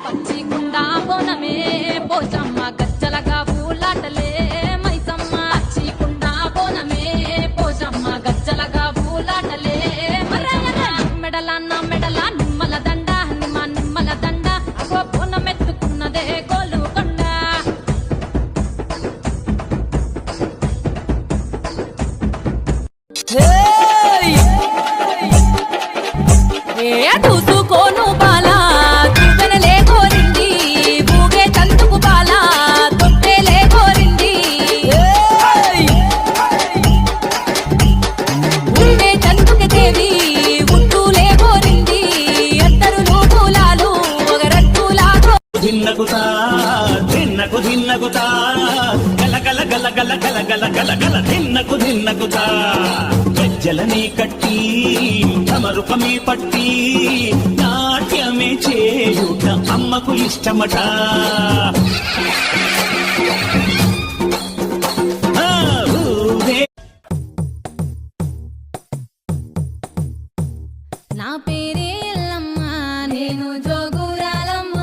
పచ్చికుండా బోనమే పోచమ్మ గజ్జలగా పూలాటలే మైసమ్మ పచ్చికుండా బోనమే పోచమ్మ గజ్జలగా పూలాటలే మెడల మెడల నిమ్మల దండ నిమ్మల దండ అగో బోనమెత్తుకున్నదే గోలుకొండ చూసుకోను బాలా దుర్గనలే కోరింది ఊగే తంతుకు బాలా తొట్టెలే కోరింది ఉండే తంతుకి దేవి ఉట్టులే కోరింది అత్తరులు పూలాలు ఒకరట్టులాగో దిన్నగుతా దిన్నకు దిన్నగుతా గల గల గల గల గల గల గల గల దిన్నగుతా గజ్జలని కట్టి తమరుపమే పట్టి నాట్యమే చేయుట అమ్మకు ఇష్టమట నా పేరే ఎల్లమ్మ నేను జోగురాలమ్మ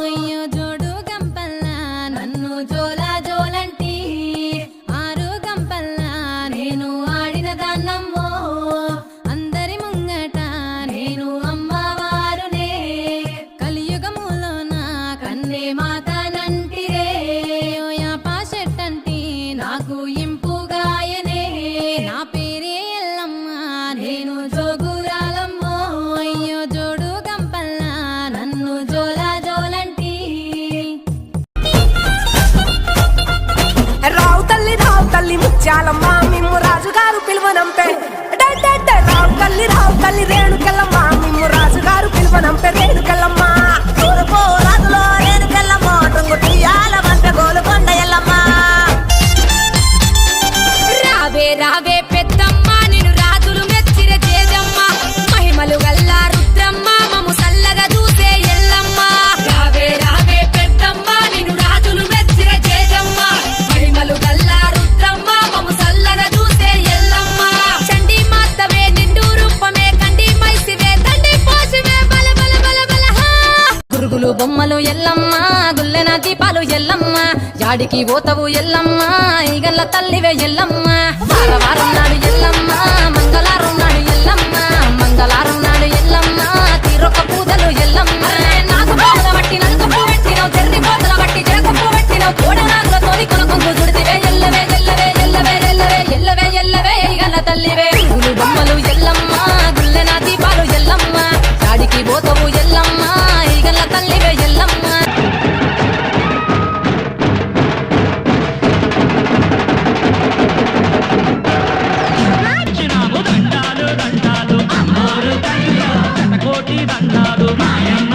అయ్యో జోడు గంపల్లా నన్ను జోలా జోలంటి ఆరు గంపల్లా నేను ఆడిన దాన్నమ్మో అందరి ముంగట నేను అమ్మవారునే కలియుగములో నా కన్నే మాతనంటిరే యాపా చెట్టంటి నాకు ఇంపుగాయనే నా పేరే ఎల్లమ్మ నేను జోగురాలమ్మ అయ్యో జోడు గంపల్లా నన్ను జోలా జోలంటి రావు తల్లి ముత్యాలమ్మ మిమ్ము రాజుగారు పిలువనంపే రావు తల్లి రేణుకెళ్ళమ్మ మిమ్ము రాజుగారు పిలువనంపే రేణుకెళ్ళమ్మ తూర్పు రాజులో రేణుకెళ్ళమ్మ టుంగుటియాల వంట గోలుకొండ ఎల్లమ్మ రావే రావే పెద్దమ్మ నేను రాజులు మెచ్చిర చేజమ్మ మహిమలు గల్లా రుద్రమ్మ మము సల్లగా చూసే ఎల్లమ్మ రావే రావే పెద్దమ్మ నేను రాజులు మెచ్చిర చేజమ్మ మహిమలు గల్లా రుద్రమ్మ మము సల్లగా చూసే ఎల్లమ్మ చండి మాతవే నిండు రూపమే కండి మైసివే తండి పోసివే బల బల బల బల గురుగులు బొమ్మలు ఎల్లమ్మ గుల్లెన దీపాలు ఎల్లమ్మ యాడికి పోతవు ఎల్లమ్మ ఈగల్ల తల్లివే ఎల్లమ్మ వారం నాడు ఎల్లమ్మ మంగళారం నాడు ఎల్లమ్మ మంగళారం నాడు ఎల్లమ్మ తీరొక్క పూజలు ఎల్లమ్మ నాకు పూల బట్టి నలుగు పూ పెట్టినవు తెర్రి పోతల బట్టి జరకు పూ పెట్టినవు కోడనాగులతోని కొనకొంగు చుడితివే ఎల్లవే ఎల్లవే ఎల్లవే ఎల్లవే ఎల్లవే ఎల్లవే ఈగల్ల తల్లివే గురుగులు బొమ్మలు ఎల్లమ్మ గుల్లెన దీపాలు ఎల్లమ్మ యాడికి పోతవు ఎల్లమ్మ ఈగల్ల తల్లివే ఎల్లమ్మ దండాలు దండాలు అమ్మోరు దండాలు కోటి దండాలు మాయమ్మ